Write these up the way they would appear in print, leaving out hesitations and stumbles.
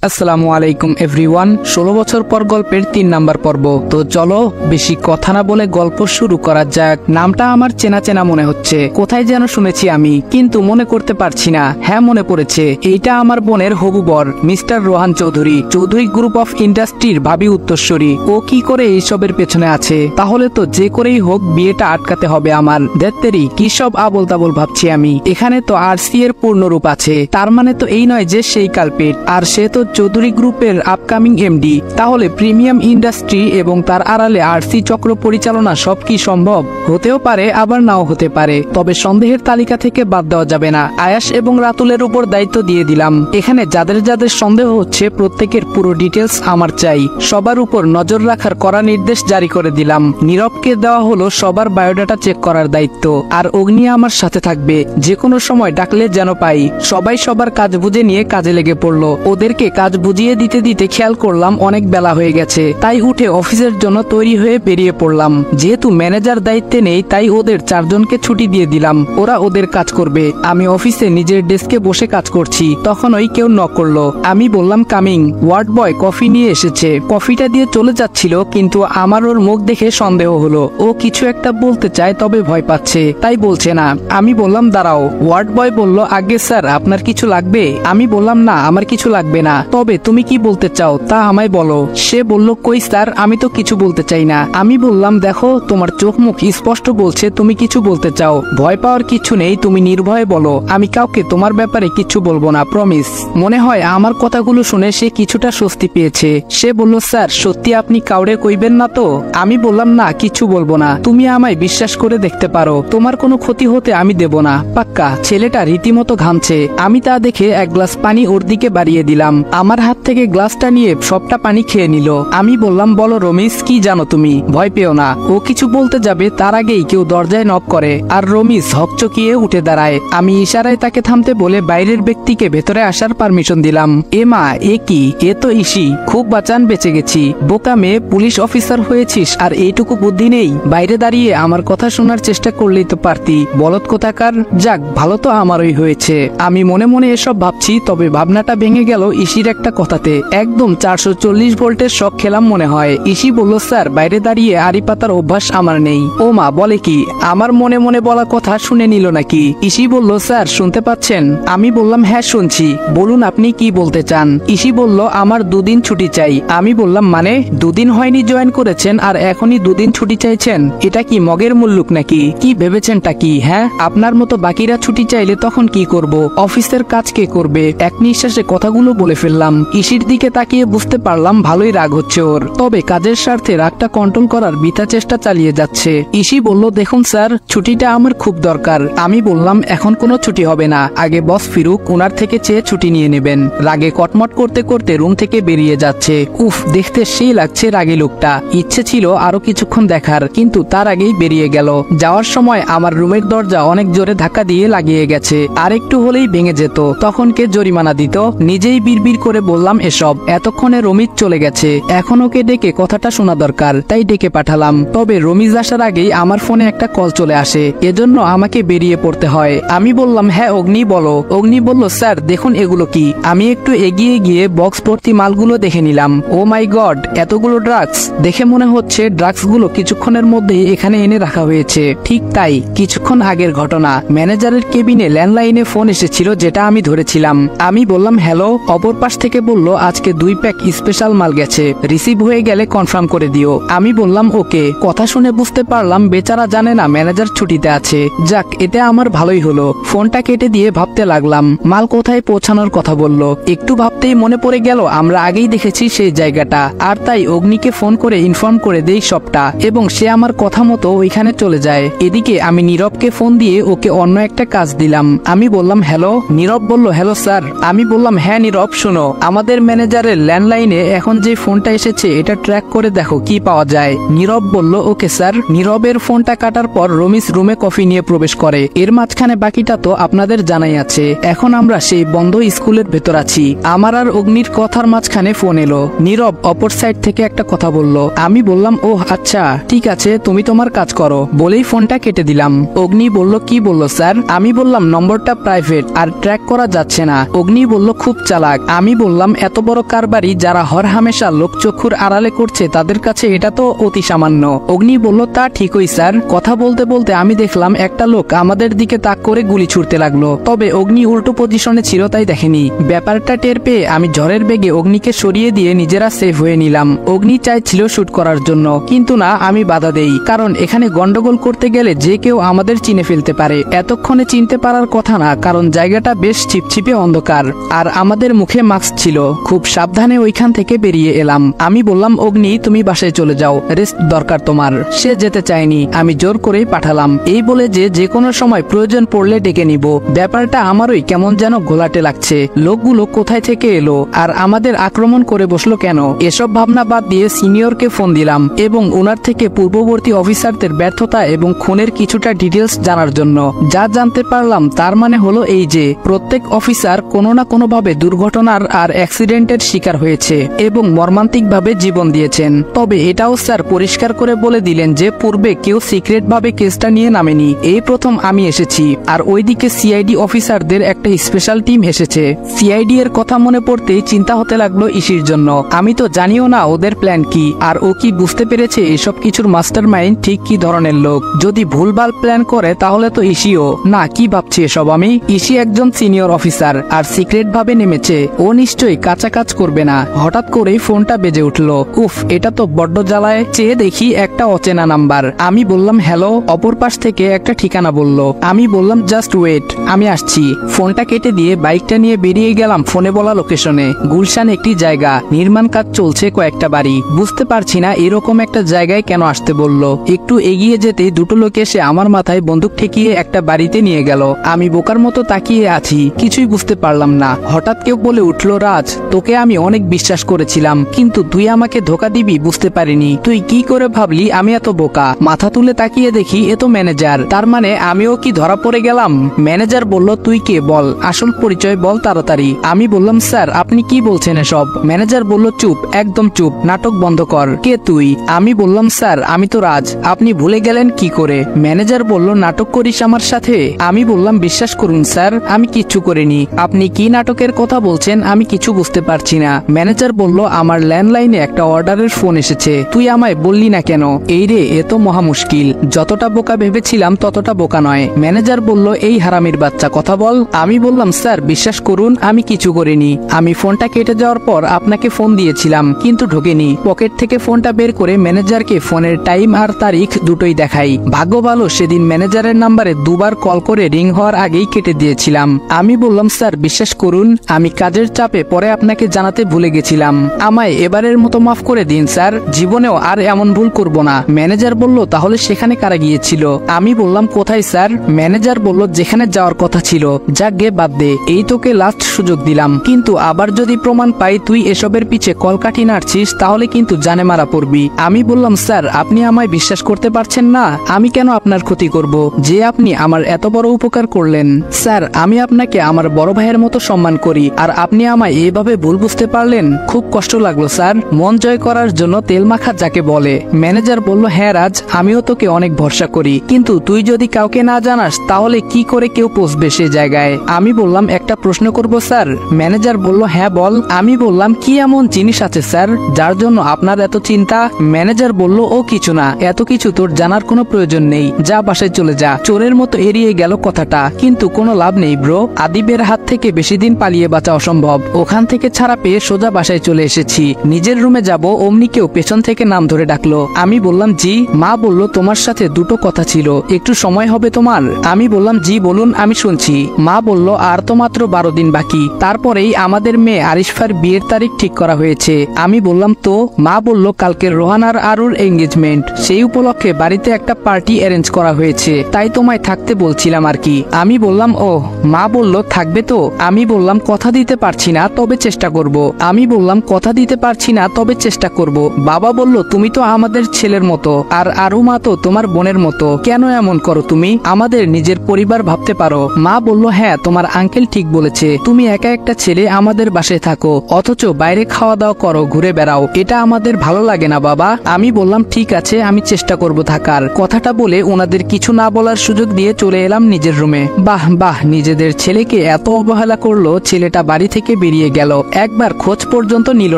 আসসালামু আলাইকুম এভরিওয়ান। 16 বছর পর গল্পের 3 নাম্বার পর্ব। তো চলো বেশি কথা না বলে গল্প শুরু করা যাক। নামটা আমার চেনা চেনা মনে হচ্ছে, কোথায় যেন শুনেছি আমি, কিন্তু মনে করতে পারছি না। হ্যাঁ, মনে পড়েছে, এইটা আমার বোনের হবু বর mister Rohan Chowdhury, Chowdhury group of ইন্ডাস্ট্রির ভাবি উত্তরসূরি। ও কি করে এইসবের পেছনে আছে? তাহলে তো যে করেই হোক বিয়েটা আটকাতে হবে আমার। দেত্তেরি, কি সব আবোল তাবোল ভাবছি আমি। এখানে তো আরসি এর পূর্ণরূপ আছে, তার মানে তো এই নয় যে সেই কালপেট, আর সে তো চৌধুরী গ্রুপের আপকামিং এমডি। তাহলে প্রিমিয়াম ইন্ডাস্ট্রি এবং তার আড়ালে আরসি চক্র পরিচালনা সব কি সম্ভব? হতেও পারে, আবার নাও হতে পারে। তবে সন্দেহের তালিকা থেকে বাদ দেওয়া যাবে না। আয়াস এবং রাতুলের উপর দায়িত্ব দিয়ে দিলাম। এখানে যাদের যাদের সন্দেহ হচ্ছে প্রত্যেকের পুরো ডিটেলস আমার চাই। সবার উপর নজর রাখার কড়া নির্দেশ জারি করে দিলাম। নীরবকে দেওয়া হলো সবার বায়োডাটা চেক করার দায়িত্ব, আর অগ্নি আমার সাথে থাকবে। যে কোনো সময় ডাকলে যেন পাই। সবাই সবার কাজ বুঝে নিয়ে কাজে লেগে পড়লো। ওদেরকে কাজ বুঝিয়ে দিতে দিতে খেয়াল করলাম অনেক বেলা হয়ে গেছে, তাই উঠে অফিসের জন্য তৈরি হয়ে বেরিয়ে পড়লাম। যেহেতু ম্যানেজার দায়িত্বে নেই, তাই ওদের 4 জনকে ছুটি দিয়ে দিলাম। ওরা ওদের কাজ করবে। আমি অফিসে নিজের ডেস্কে বসে কাজ করছি, তখন ওই কেউ নক করলো। আমি বললাম কামিং। ওয়ার্ড বয় কফি নিয়ে এসেছে। কফিটা দিয়ে চলে যাচ্ছিল, কিন্তু আমার ওর মুখ দেখে সন্দেহ হলো। ও কিছু একটা বলতে চায়, তবে ভয় পাচ্ছে, তাই বলছে না। আমি বললাম দাঁড়াও। ওয়ার্ড বয় বলল আগে স্যার, আপনার কিছু লাগবে? আমি বললাম না, আমার কিছু লাগবে না, তবে তুমি কি বলতে চাও তা আমায় বলো। সে বলল কই স্যার, আমি তো কিছু বলতে চাই না। আমি বললাম দেখো, তোমার চোখ মুখ স্পষ্ট বলছে তুমি কিছু বলতে চাও। ভয় পাওয়ার কিছু নেই, তুমি নির্ভয়ে বলো। আমি কাউকে তোমার ব্যাপারে কিছু বলবো না, প্রমিস। মনে হয় আমার কথাগুলো শুনে সে কিছুটা স্বস্তি পেয়েছে। সে বলল স্যার, সত্যি আপনি কাউরে কইবেন না তো? আমি বললাম না, কিছু বলবো না। তুমি আমায় বিশ্বাস করে দেখতে পারো, তোমার কোনো ক্ষতি হতে আমি দেব না, পাক্কা। ছেলেটা রীতিমতো ঘামছে। আমি তা দেখে এক গ্লাস পানি ওর দিকে বাড়িয়ে দিলাম। আমার হাত থেকে গ্লাসটা নিয়ে সবটা পানি খেয়ে নিল। আমি বললাম বলো রমিস, কি জানো তুমি? ভয় পেও না। ও কিছু বলতে যাবে তার আগেই কেউ দরজায় নক করে, আর রমিস হকচকিয়ে উঠে দাঁড়ায়। আমি ইশারায় তাকে থামতে বলে বাইরের ব্যক্তিকে ভেতরে আসার পারমিশন দিলাম। এ মা, এ কি? এ তো ইসি। খুব বাঁচান, বেঁচে গেছি। বোকা মেয়ে, পুলিশ অফিসার হয়েছিস আর এইটুকু বুদ্ধি নেই? বাইরে দাঁড়িয়ে আমার কথা শোনার চেষ্টা করলেই তো পারতি, বলদ কোথাকার। যাক, ভালো তো আমারই হয়েছে। আমি মনে মনে এসব ভাবছি, তবে ভাবনাটা ভেঙে গেল ইসির একটা কথাতে। একদম 440 ভোল্টের শক খেলাম মনে হয়। ইসি বলল স্যার, বাইরে দাঁড়িয়ে আড়ি পাতার অভ্যাস আমার নেই। ও মা, বলে কি? আমার মনে মনে বলা কথা শুনে নিল নাকি? ইসি বলল স্যার, শুনতে পাচ্ছেন? আমি বললাম হ্যাঁ শুনছি, বলুন আপনি কি বলতে চান। ইসি বলল আমার 2 দিন ছুটি চাই। আমি বললাম মানে? 2 দিন হয়নি জয়েন করেছেন আর এখনই 2 দিন ছুটি চাইছেন? এটা কি মগের মুল্লুক নাকি? কি ভেবেছেনটা কি? হ্যাঁ, আপনার মতো বাকিরা ছুটি চাইলে তখন কি করব? অফিসের কাজ কে করবে? এক নিঃশ্বাসে কথাগুলো বলে ফেললাম। ইসির দিকে তাকিয়ে বুঝতে পারলাম ভালোই রাগ হচ্ছে ওর, তবে কাজের স্বার্থে রাগটা কন্ট্রোল করার বৃথা চেষ্টা চালিয়ে যাচ্ছে। ইসি বলল দেখুন স্যার, ছুটিটা আমার খুব দরকার। আমি বললাম এখন কোনো ছুটি হবে না, আগে বস ফিরুক, ওনার থেকে চেয়ে ছুটি নিয়ে নেবেন। রাগে কটমট করতে করতে রুম থেকে বেরিয়ে যাচ্ছে। উফ, দেখতে সেই লাগছে রাগী লোকটা। ইচ্ছে ছিল আরো কিছুক্ষণ দেখার, কিন্তু তার আগেই বেরিয়ে গেল। যাওয়ার সময় আমার রুমের দরজা অনেক জোরে ধাক্কা দিয়ে লাগিয়ে গেছে। আর একটু হলেই ভেঙে যেত, তখন কে জরিমানা দিত? নিজেই বিড়বিড় করে বললাম এসব। এতক্ষণে রমিজ চলে গেছে, এখন ওকে ডেকে কথাটা শোনা দরকার, তাই ডেকে পাঠালাম। তবে রমিজ আসার আগেই আমার ফোনে একটা কল চলে আসে, এজন্য আমাকে বেরিয়ে পড়তে হয়। আমি বললাম হ্যাঁ অগ্নি বলো। অগ্নি বলল স্যার দেখুন এগুলো কি। আমি একটু এগিয়ে গিয়ে বক্স ভর্তি মালগুলো দেখে নিলাম। ও মাই গড, এতগুলো ড্রাগস! দেখে মনে হচ্ছে ড্রাগসগুলো কিছুক্ষণের মধ্যেই এখানে এনে রাখা হয়েছে। ঠিক তাই, কিছুক্ষণ আগের ঘটনা। ম্যানেজারের কেবিনে ল্যান্ডলাইনে ফোন এসেছিল, যেটা আমি ধরেছিলাম। আমি বললাম হ্যালো। অপর পাশ থেকে বলল আজকে 2 প্যাক স্পেশাল মাল গেছে, রিসিভ হয়ে গেলে কনফার্ম করে দিও। আমি বললাম ওকে। কথা শুনে বুঝতে পারলাম বেচারা জানে না ম্যানেজার ছুটিতে আছে। যাক, এটা আমার ভালোই হলো। ফোনটা কেটে দিয়ে ভাবতে লাগলাম মাল কোথায় পৌঁছানোর কথা বলল। একটু ভাবতেই মনে পড়ে গেল আমরা আগেই দেখেছি সেই জায়গাটা, আর তাই অগ্নিকে ফোন করে ইনফর্ম করে দেই সবটা, এবং সে আমার কথা মতো ওইখানে চলে যায়। এদিকে আমি নীরবকে ফোন দিয়ে ওকে অন্য একটা কাজ দিলাম। আমি বললাম হ্যালো। নীরব বলল হ্যালো স্যার। আমি বললাম হ্যাঁ নীরব, শোনো, আমাদের ম্যানেজারের ল্যান্ডলাইনে এখন যে ফোনটা এসেছে এটা ট্র্যাক করে দেখো কি পাওয়া যায়। নীরব বলল ওকে স্যার। নীরবের ফোনটা কাটার পর রমিস রুমে কফি নিয়ে প্রবেশ করে। এর মাঝখানে বাকিটা তো আপনাদের জানাই আছে। এখন আমরা সেই বন্ধ স্কুলের ভেতর আছি। আমার আর অগ্নির কথার মাঝখানে ফোন এলো। নীরব অপর সাইড থেকে একটা কথা বলল। আমি বললাম ওহ আচ্ছা ঠিক আছে, তুমি তোমার কাজ করো, বলেই ফোনটা কেটে দিলাম। অগ্নি বলল কি বললো স্যার? আমি বললাম নম্বরটা প্রাইভেট আর ট্র্যাক করা যাচ্ছে না। অগ্নি বলল খুব চালাক। আমি আমি বললাম এত বড় কারবারি যারা হরহামেশা লোকচক্ষুর আড়ালে করছে তাদের কাছে এটা তো অতি সামান্য। অগ্নি বলল তা ঠিকই স্যার। কথা বলতে বলতে আমি দেখলাম একটা লোক আমাদের দিকে তাক করে গুলি ছুড়তে লাগলো, তবে অগ্নি উল্টো পজিশনে ছিল তাই দেখেনি। ব্যাপারটা টের পেয়ে আমি ঝড়ের বেগে অগ্নিকে সরিয়ে দিয়ে নিজেরা সেফ হয়ে নিলাম। অগ্নি চাইছিল শুট করার জন্য, কিন্তু না, আমি বাধা দেই, কারণ এখানে গন্ডগোল করতে গেলে যে কেউ আমাদের চিনে ফেলতে পারে। এতক্ষণে চিনতে পারার কথা না, কারণ জায়গাটা বেশ ছিপছিপে অন্ধকার আর আমাদের মুখে মাস্ক ছিল। খুব সাবধানে ওইখান থেকে বেরিয়ে এলাম। আমি বললাম অগ্নি তুমি বাসায় চলে যাও, রেস্ট দরকার তোমার। সে যেতে চায়নি, আমি জোর করেই পাঠালাম, এই বলে যে কোনো সময় প্রয়োজন পড়লে ডেকে নিব। ব্যাপারটা আমারই কেমন যেন ঘোলাটে লাগছে। লোকগুলো কোথায় থেকে এলো আর আমাদের আক্রমণ করে বসলো কেন? এসব ভাবনা বাদ দিয়ে সিনিয়রকে ফোন দিলাম এবং ওনার থেকে পূর্ববর্তী অফিসারদের ব্যর্থতা এবং খুনের কিছুটা ডিটেলস জানার জন্য। যা জানতে পারলাম তার মানে হলো এই যে প্রত্যেক অফিসার কোনো না কোনোভাবে দুর্ঘটনার আর অ্যাক্সিডেন্টের শিকার হয়েছে এবং মর্মান্তিকভাবে জীবন দিয়েছেন। তবে এটাও স্যার পরিষ্কার করে বলে দিলেন যে পূর্বে কেউ সিক্রেট ভাবে কেসটা নিয়ে নামেনি, এই প্রথম আমি এসেছি। আর ওইদিকে সিআইডি অফিসারদের একটা স্পেশাল টিম এসেছে। সিআইডি এর কথা মনে পড়তেই চিন্তা হতে লাগলো ইসির জন্য। আমি তো জানিও না ওদের প্ল্যান কি, আর ও কি বুঝতে পেরেছে এসব কিছুর মাস্টার মাইন্ড ঠিক কি ধরনের লোক। যদি ভুলভাল প্ল্যান করে তাহলে তো ইসিও না। কি ভাবছি এসব আমি? ইসি একজন সিনিয়র অফিসার আর সিক্রেট ভাবে নেমেছে, ও নিশ্চয়ই কাঁচা কাজ করবে না। হঠাৎ করেই ফোনটা বেজে উঠলো। উফ, এটা তো বড্ড জ্বালায়। চেয়ে দেখি একটা অচেনা নাম্বার। আমি বললাম হ্যালো। অপর পাশ থেকে একটা ঠিকানা বলল। আমি বললাম জাস্ট ওয়েট, আমি আসছি। ফোনটা কেটে দিয়ে বাইকটা নিয়ে বেরিয়ে গেলাম ফোনে বলা লোকেশনে। গুলশান একটি জায়গা, নির্মাণ কাজ চলছে কয়েকটা বাড়ি। বুঝতে পারছি না এরকম একটা জায়গায় কেন আসতে বলল। একটু এগিয়ে যেতে দুটো লোক এসে আমার মাথায় বন্দুক ঠেকিয়ে একটা বাড়িতে নিয়ে গেল। আমি বোকার মতো তাকিয়ে আছি, কিছুই বুঝতে পারলাম না। হঠাৎ কেউ বলে উঠলো রাজ, তোকে আমি অনেক বিশ্বাস করেছিলাম, কিন্তু তুই আমাকে ধোকা দিবি বুঝতে পারিনি। তুই কি করে ভাবলি আমি এত বোকা? মাথা তুলে তাকিয়ে দেখি এ তো ম্যানেজার। তার মানে আমিও কি ধরা পড়ে গেলাম? ম্যানেজার বলল তুই কে বল, আসল পরিচয় বল তাড়াতাড়ি। আমি বললাম স্যার আপনি কি বলছেন এসব? ম্যানেজার বলল চুপ, একদম চুপ, নাটক বন্ধ কর। কে তুই? আমি বললাম স্যার আমি তো রাজ, আপনি ভুলে গেলেন কি করে? ম্যানেজার বলল নাটক করিস আমার সাথে? আমি বললাম বিশ্বাস করুন স্যার আমি কিচ্ছু করিনি। আপনি কি নাটকের কথা বলছেন আমি কিছু বুঝতে পারছি না। ম্যানেজার বলল আমার ল্যান্ডলাইনে একটা অর্ডারের ফোন এসেছে, তুই আমায় বললি না কেন? এই রে, এ তো মহা মুশকিল। যতটা বোকা ভেবেছিলাম ততটা বোকা নয়। ম্যানেজার বলল এই হারামির বাচ্চা কথা বল। আমি বললাম স্যার বিশ্বাস করুন আমি কিছু করিনি। আমি ফোনটা কেটে যাওয়ার পর আপনাকে ফোন দিয়েছিলাম কিন্তু ঢোকেনি। পকেট থেকে ফোনটা বের করে ম্যানেজারকে ফোনের টাইম আর তারিখ দুটোই দেখাই। ভাগ্য ভালো সেদিন ম্যানেজারের নাম্বারে দুবার কল করে রিং হওয়ার আগেই কেটে দিয়েছিলাম। আমি বললাম স্যার বিশ্বাস করুন আমি কাজের চাপে পরে আপনাকে জানাতে ভুলে গেছিলাম, আমায় এবারের মতো মাফ করে দিন স্যার, জীবনেও আর এমন ভুল করব না। ম্যানেজার বলল তাহলে সেখানে কারা গিয়েছিল? আমি বললাম কোথায় স্যার? ম্যানেজার বলল যেখানে যাওয়ার কথা ছিল। যাক গে বাদ দে, এই তোকে লাস্ট সুযোগ দিলাম, কিন্তু আবার যদি প্রমাণ পাই তুই এসবের পিছে কলকাঠি নাড়ছিস তাহলে কিন্তু জানে মারা পড়বি। আমি বললাম স্যার আপনি আমায় বিশ্বাস করতে পারছেন না? আমি কেন আপনার ক্ষতি করব যে আপনি আমার এত বড় উপকার করলেন? স্যার আমি আপনাকে আমার বড় ভাইয়ের মতো সম্মান করি, আর আপনি আমায় এইভাবে ভুল বুঝতে পারলেন, খুব কষ্ট লাগলো স্যার। মন জয় করার জন্য তেল মাখা যাকে বলে। ম্যানেজার বলল হ্যাঁ রাজ, আমিও তোকে অনেক ভরসা করি, কিন্তু তুই যদি কাউকে না জানাস তাহলে কি করে কেউ পৌঁছবে সে জায়গায়? আমি বললাম একটা প্রশ্ন করব স্যার? ম্যানেজার বলল হ্যাঁ বল। আমি বললাম কি এমন জিনিস আছে স্যার যার জন্য আপনার এত চিন্তা? ম্যানেজার বলল ও কিছু না, এত কিছু তোর জানার কোনো প্রয়োজন নেই, যা বাসায় চলে যা। চোরের মতো এড়িয়ে গেল কথাটা, কিন্তু কোনো লাভ নেই ব্রো। আদিবের হাত থেকে বেশি দিন পালিয়ে বাঁচা অসম্ভব। ওখান থেকে ছাড়া পেয়ে সোজা বাসায় চলে এসেছি। নিজের রুমে যাব অমনি কেউ পেছন থেকে নাম ধরে ডাকলো। আমি বললাম জি। মা বলল তোমার সাথে দুটো কথা ছিল, একটু সময় হবে তোমার? আমি বললাম জি বলুন আমি শুনছি। মা বলল আর তো মাত্র 12 দিন বাকি, তারপরেই আমাদের মেয়ে আরিশফার বিয়ের তারিখ ঠিক করা হয়েছে। আমি বললাম তো? মা বলল কালকে রোহান আর আরুর এঙ্গেজমেন্ট, সেই উপলক্ষে বাড়িতে একটা পার্টি অ্যারেঞ্জ করা হয়েছে, তাই তোমায় থাকতে বলছিলাম আর কি। আমি বললাম ও। মা বলল থাকবে তো? আমি বললাম কথা দিতে পারছি না তবে চেষ্টা করব। আমি বললাম কথা দিতে পারছি না তবে চেষ্টা করব। বাবা বলল তুমি তো আমাদের ছেলের মতো, আর আরু মা তো তোমার বোনের মতো, কেন এমন করো তুমি? আমাদের নিজের পরিবার ভাবতে পারো। মা বলল হ্যাঁ তোমার আঙ্কেল ঠিক বলেছে, তুমি একা একটা ছেলে আমাদের বাসায় থাকো, অথচ বাইরে খাওয়া দাওয়া করো, ঘুরে বেড়াও, এটা আমাদের ভালো লাগে না বাবা। আমি বললাম ঠিক আছে আমি চেষ্টা করব থাকার। কথাটা বলে ওনাদের কিছু না বলার সুযোগ দিয়ে চলে এলাম নিজের রুমে। বাহ বাহ, নিজেদের ছেলেকে এত অবহেলা করলো, ছেলেটা বাড়ি থেকে বেরিয়ে গেল, একবার খোঁজ পর্যন্ত নিল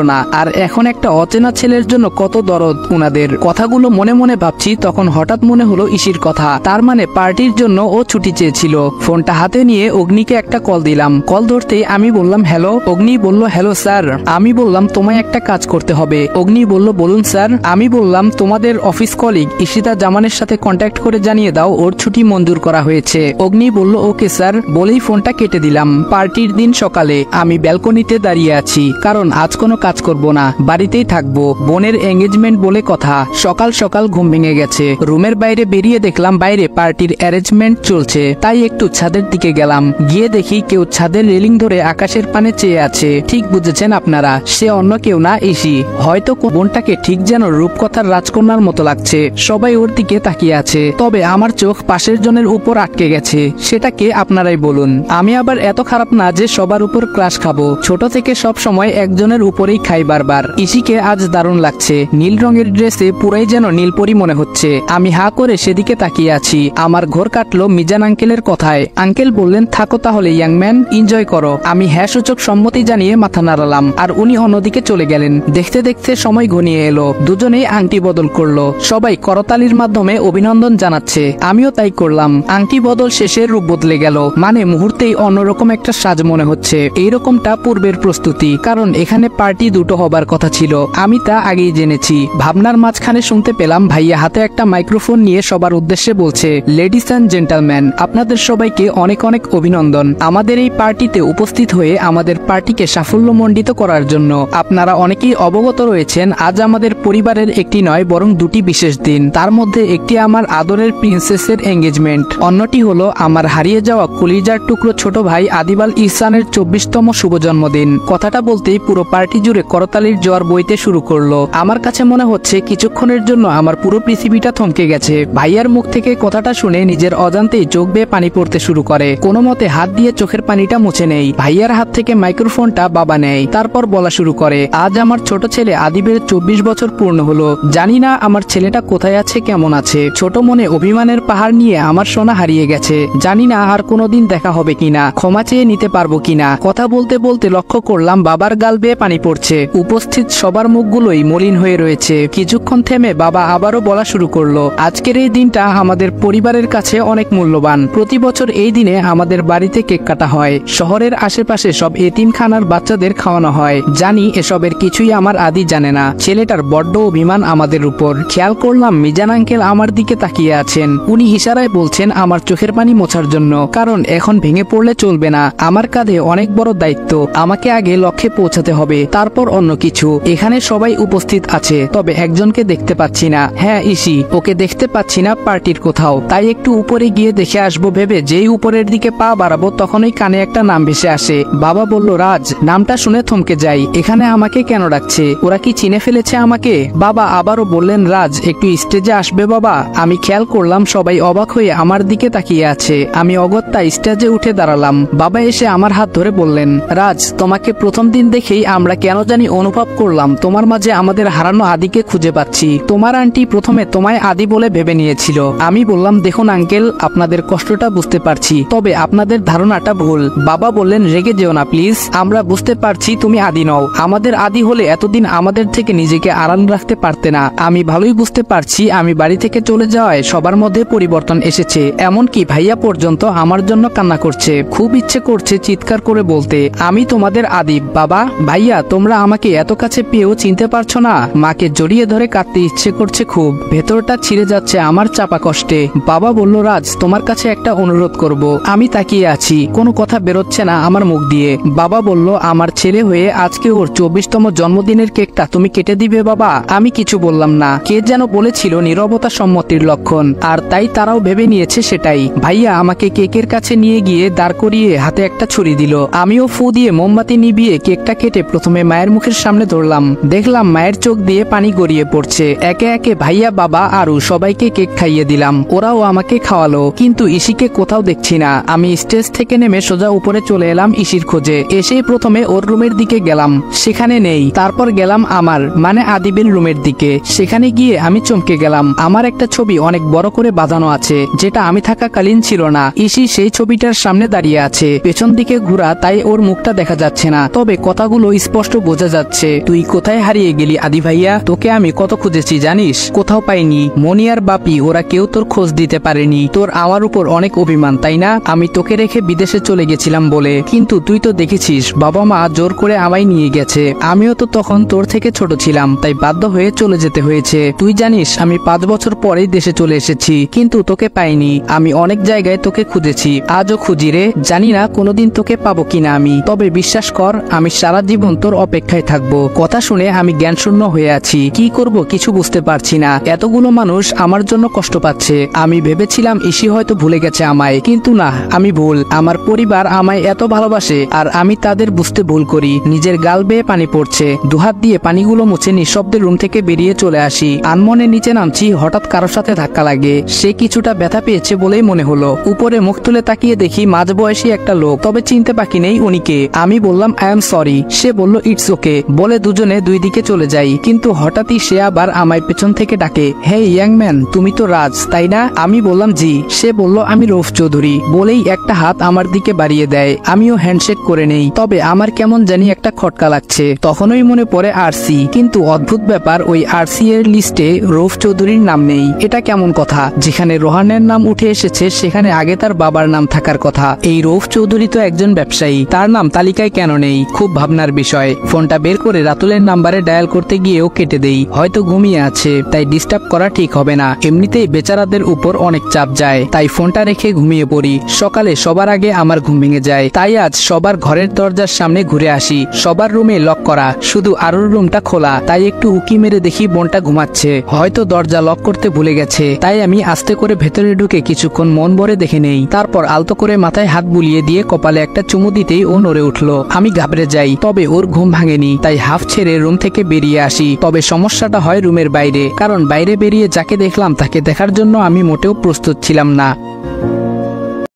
না। আর এখন একটা অচেনা ছেলের জন্য কত দরদ উনাদের। কথাগুলো মনে মনে ভাবছি, তখন হঠাৎ মনে হলো ইসির কথা। তার মানে পার্টির জন্য ও ছুটি চেয়েছিল। ফোনটা হাতে নিয়ে অগ্নিকে একটা কল দিলাম। কল ধরতেই আমি বললাম হ্যালো। অগ্নি বলল হ্যালো স্যার। আমি বললাম তোমায় একটা কাজ করতে হবে। অগ্নি বলল বলুন স্যার। আমি বললাম তোমাদের অফিস কলিগ ঈশিতা জামানের সাথে কন্ট্যাক্ট করে জানিয়ে দাও ওর ছুটি মঞ্জুর করা হয়েছে। অগ্নি বলল ওকে স্যার বলেই ফোনটা কেটে দিলাম। পার্টির দিন সকালে আমি ব্যালকনিতে দাঁড়িয়ে আছি, কারণ আজ কোনো কাজ করব না, বাড়িতেই থাকবো। বোনের এঙ্গেজমেন্ট বলে কথা। সকাল সকাল ঘুম ভেঙে গেছে। রুমের বাইরে বেরিয়ে দেখলাম বাইরে পার্টির অ্যারেঞ্জমেন্ট চলছে, তাই একটু ছাদের দিকে গেলাম। গিয়ে দেখি কেউ ছাদের রেলিং ধরে আকাশের পানে চেয়ে আছে। ঠিক বুঝেছেন আপনারা, সে অন্য কেউ না, ইসি। হয়তো বোনটাকে ঠিক যেন রূপকথার রাজকন্যার মতো লাগছে। সবাই ওর দিকে তাকিয়ে আছে, তবে আমার চোখ পাশের জনের উপর আটকে গেছে। সেটাকে আপনারাই বলুন। আমি আবার এত খারাপ না যে সবার উপর ক্রাশ খাবো। ছোট থেকে সব সময় একজনের উপরেই খাই বারবার। ইসিকে আজ দারুণ লাগছে। নীল রঙের ড্রেসে পুরাই যেন নীলপরি মনে হচ্ছে। আমি হা করে সেদিকে তাকিয়ে আছি। আমার ঘোর কাটলো মিজান আঙ্কেলের কথায়। আঙ্কেল বললেন থাকো তাহলে ইয়াংম্যান, এনজয় করো। আমি হ্যাঁ সূচক সম্মতি জানিয়ে মাথা নাড়ালাম, আর উনি অন্যদিকে চলে গেলেন। দেখতে দেখতে সময় ঘনিয়ে এলো। দুজনেই আংটি বদল করলো। সবাই করতালির মাধ্যমে অভিনন্দন জানাচ্ছে। আমিও তাই করলাম। আংটি বদল শেষে রূপ বদলে গেল, মানে মুহূর্তেই অন্যরকম একটা সাজ মনে হচ্ছে। এইরকমটা পূর্বের প্রস্তুতি, কারণ এখানে পার্টি দুটো হবার কথা ছিল। আমি তা আগেই জেনেছি। ভাবনার মাঝখানে শুনতে পেলাম ভাইয়া হাতে একটা মাইক্রোফোন নিয়ে সবার উদ্দেশ্যে বলছে, লেডিস অ্যান্ড জেন্টলম্যান, আপনাদের সবাইকে অনেক অনেক অভিনন্দন আমাদের এই পার্টিতে উপস্থিত হয়ে আমাদের পার্টিকে সাফল্যমণ্ডিত করার জন্য। আপনারা অনেকেই অবগত রয়েছেন আজ আমাদের পরিবারের একটি নয় বরং দুটি বিশেষ দিন। তার মধ্যে একটি আমার আদরের প্রিন্সেসের এঙ্গেজমেন্ট, অন্যটি হলো আমার হারিয়ে যাওয়া কলিজার টুকরো ছোট ভাই আদিবাল ইহসানের 24তম শুভ জন্মদিন। কথাটা বলতেই পুরো পার্টি জুড়ে করতালির জোয়ার বইতে শুরু করলো। আমার কাছে মনে হচ্ছে কিছুক্ষণের জন্য আমার পুরো পৃথিবীটা থমকে গেছে। ভাইয়ার মুখ থেকে কথাটা শুনে নিজের অজান্তেই চোখ বেয়ে পানি পড়তে শুরু করে। কোনো মতে হাত দিয়ে চোখের পানিটা মুছে নেই। ভাইয়ার হাত থেকে মাইক্রোফোনটা বাবা নেয়। তারপর বলা শুরু করে, আজ আমার ছোট ছেলে আদিবের 24 বছর পূর্ণ হলো। জানি না আমার ছেলেটা কোথায় আছে, কেমন আছে। ছোট মনে অভিমানের পাহাড় নিয়ে আমার সোনা হারিয়ে গেছে। জানি না আর কোনোদিন দেখা হবে কিনা, ক্ষমা চেয়ে নিতে পারবো কিনা। কথা বলতে বলতে লক্ষ্য করলাম বাবার গাল বেয়ে পানি পড়ছে। উপস্থিত সবার মুখগুলোই মলিন হয়ে রয়েছে। কিছুক্ষণ থেমে বাবা আবারও বলা শুরু করলো, আজকের এই দিনটা আমাদের পরিবারের কাছে অনেক মূল্যবান। প্রতি বছর এই দিনে আমাদের বাড়িতে কেক কাটা হয়। শহরের আশেপাশে সব এতিমখানার বাচ্চাদের খাওয়ানো হয়। জানি এসবের কিছুই আমার আদি জানে না। ছেলেটার বড্ড অভিমান আমাদের উপর। খেয়াল করলাম মিজান আঙ্কেল আমার দিকে তাকিয়ে আছেন। উনি ইশারায় বলছেন আমার চোখের পানি মোছার জন্য, কারণ এখন ভেঙে পড়লে চলবে না। আমার কাঁধে অনেক বড় দায়িত্ব। আমাকে আগে লক্ষ্যে পৌঁছাতে হবে, তারপর অন্য কিছু। এখানে সবাই উপস্থিত আছে, তবে একজনকে দেখতে পাচ্ছি না। হ্যাঁ ইসি, ওকে দেখতে পাচ্ছি না পার্টির কোথাও। তাই একটু উপরে গিয়ে দেখে আসবো ভেবে যেই উপরের দিকে পা বাড়াবো তখনই কানে একটা নাম ভেসে আসে। বাবা বলল রাজ। নামটা শুনে থমকে যাই। এখানে আমাকে কেন ডাকছে? ওরা কি চিনে ফেলেছে আমাকে? বাবা আবারও বললেন, রাজ একটু স্টেজে আসবে বাবা। আমি খেয়াল করলাম সবাই অবাক হয়ে আমার দিকে তাকিয়ে আছে। আমি অগত্যা স্টেজে উঠে দাঁড়ালাম। বাবা এসে আমার হাত ধরে বললেন, রাজ তোমাকে প্রথম দিন দেখেই আমরা কেন জানি অনুভব করলাম তোমার মাঝে আমাদের হারানো আদিকে খুঁজে পাচ্ছি। তোমার আন্টি প্রথমে তোমায় আদি বলে ভেবে নিয়েছিল। আমি বললাম, দেখুন আঙ্কেল, আপনাদের কষ্টটা বুঝতে পারছি, তবে আপনাদের ধারণাটা ভুল। বাবা বললেন, রেগে যেও না প্লিজ। আমরা বুঝতে পারছি তুমি আদি নও। আমাদের আদি হলে এতদিন আমাদের থেকে নিজেকে আড়াল রাখতে পারতে না। আমি ভালোই বুঝতে পারছি আমি বাড়ি থেকে চলে যাওয়ায় সবার মধ্যে পরিবর্তন এসেছে। এমনকি ভাইয়া পর্যন্ত আমার জন্য কান্না করছে। খুব ইচ্ছে করছে চিৎকার করে বলতে, আমি তোমাদের আদি। বাবা, ভাইয়া, তোমরা আমাকে এত কাছে পেয়েও চিনতে পারছো না। মাকে জড়িয়ে ধরে কাঁদতে ইচ্ছে করছে খুব। ভেতরটা ছিঁড়ে যাচ্ছে আমার চাপা কষ্টে। বাবা বলল, রাজ তোমার কাছে একটা অনুরোধ করব। আমি তাকিয়ে আছি, কোনো কথা বেরোচ্ছে না আমার মুখ দিয়ে। বাবা বলল, আমার ছেলে হয়ে আজকে ওর 24তম জন্মদিনের কেকটা তুমি কেটে দিবে বাবা? আমি কিছু বললাম না। কে যেন বলেছিল নীরবতা সম্মতির লক্ষণ, আর তাই তারাও ভেবে নিয়েছে সেটাই। ভাইয়া আমাকে কেকের কাছে নিয়ে গিয়ে দাঁড় করিয়ে হাতে একটা ছুরি দিল। আমিও ফু দিয়ে মোমবাতি নিভিয়ে কেকটা কেটে প্রথমে মায়ের মুখের সামনে ধরলাম। দেখলাম মায়ের চোখ দিয়ে পানি গড়িয়ে পড়ছে। একে একে ভাইয়া, বাবা আরও সবাইকে কেক খাইয়ে দিলাম। ওরাও আমাকে খাওয়ালো, কিন্তু ইসিকে কোথাও দেখছি না। আমি স্টেজ থেকে নেমে সোজা উপরে চলে এলাম ইসির খোঁজে। এসেই প্রথমে ওর রুমের দিকে গেলাম, সেখানে নেই। তারপর গেলাম আমার মানে আদিবের রুমের দিকে। সেখানে গিয়ে আমি চমকে গেলাম। আমার একটা ছবি অনেক বড় করে বাঁধানো আছে, যেটা আমি থাকাকালীন ছিল না। ইসি সেই ছবিটার সামনে দাঁড়িয়ে আছে, পেছন দিকে ঘোরা, তাই ওর মুখটা দেখা যাচ্ছে না, তবে কথাগুলো স্পষ্ট বোঝা যাচ্ছে। তুই কোথায় হারিয়ে গেলি আদি ভাইয়া? তোকে আমি কত খুঁজেছি জানিস, কোথাও পাইনি। মনি আর বাপি ওরা কেউ তোর খোঁজ দিতে পারেনি। তোর আমার উপর অনেক অভিমান তাই না? আমি তোকে রেখে বিদেশে চলে গেছিলাম বলে, কিন্তু তুই তো দেখেছিস বাবা মা জোর করে আমায় নিয়ে গেছে। আমিও তো তখন তোর থেকে ছোট ছিলাম, তাই বাধ্য হয়ে চলে যেতে হয়েছে। তুই জানিস আমি 5 বছর পরেই দেশে চলে এসেছি, কিন্তু তোকে পাইনি। আমি অনেক জায়গায় তোকে খুঁজেছি, আজও খুঁজি রে। জানি না কোনোদিন তোকে পাবো কিনা আমি, তবে বিশ্বাস কর আমি সারা জীবন তোর অপেক্ষায় থাকবো। কথা শুনে আমি জ্ঞানশূন্য হয়ে আছি, কি করব কিছু বুঝতে পারছি না। এতগুলো মানুষ আমার জন্য কষ্ট পাচ্ছে। আমি ভেবেছিলাম ইসি হয়তো ভুলে গেছে আমায়, কিন্তু না, আমি ভুল। আমার পরিবার আমায় এত ভালোবাসে আর আমি তাদের বুঝতে ভুল করি। নিজের গাল বেয়ে পানি পড়ছে, দুহাত দিয়ে পানিগুলো মুছে নিঃশব্দে রুম থেকে বেরিয়ে চলে আসি। আনমনে নিচে নামছি, হঠাৎ কারোর সাথে ধাক্কা লাগে। সে কিছুটা ব্যথা পেয়েছে বলেই মনে হলো। উপরে মুখ তুলে তাকিয়ে দেখি মাঝবয়সী একটা লোক, তবে চিনতে বাকি নেই উনিকে। আমি বললাম আই এম সরি। সে বলল ইটস ওকে বলে দুজনে দুই দিকে চলে যাই। কিন্তু হঠাৎই সে আবার আমায় পেছন থেকে ডাকে, হে ইয়াং ম্যান, তুমি তো রাজ তাই না? আমি বললাম জি। সে বলল আমি রৌফ চৌধুরী বলেই একটা হাত আমার দিকে বাড়িয়ে দেয়। আমিও হ্যান্ডশেক করে নেই, তবে আমার কেমন জানি একটা খটকা লাগছে। তখনই মনে পড়ে আরসি, কিন্তু অদ্ভুত ব্যাপার, ওই আরসি এর লিস্টে রৌফ চৌধুরীর নাম নেই। এটা কেমন কথা? যেখানে রোহানের নাম উঠে এসেছে সেখানে আগে তার বাবার নাম থাকার কথা। এই রৌফ চৌধুরী তো একজন ব্যবসায়ী, তার নাম তালিকায় কেন নেই? খুব ভাবনার বিষয়। ফোনটা বের করে রাতুলের নাম্বারে ডায়াল করতে গিয়েও কেটে দেই। হয়তো ঘুমিয়ে আছে, তাই ডিস্টার্ব করা ঠিক হবে না। এমনিতেই বেচারাদের উপর অনেক চাপ যায়, তাই ফোনটা রেখে ঘুমিয়ে পড়ি। সকালে সবার আগে আমার ঘুম ভেঙে যায়, তাই আজ সবার ঘরের দরজার সামনে ঘুরে আসি। সবার রুমে লক করা, শুধু আরুর রুমটা খোলা। তাই একটু উকি মেরে দেখি বোনটা ঘুমাচ্ছে, হয়তো দরজা লক করতে ভুলে গেছে। তাই আমি আস্তে করে ভেতরে ঢুকে কিছুক্ষণ মন ভরে দেখে নেই। তারপর আলতো করে মাথায় হাত বুলিয়ে দিয়ে কপালে একটা চুমু দিতেই ও নড়ে উঠলো। আমি ঘাবড়ে যাই, তবে ওর ঘুম ভাঙেনি। তাই হাফ ছেড়ে রুম থেকে বেরিয়ে আসি। তবে সমস্যাটা হয় রুমের বাইরে, কারণ বাইরে বেরিয়ে যাকে দেখলাম তাকে দেখার জন্য আমি মোটেও প্রস্তুত ছিলাম না।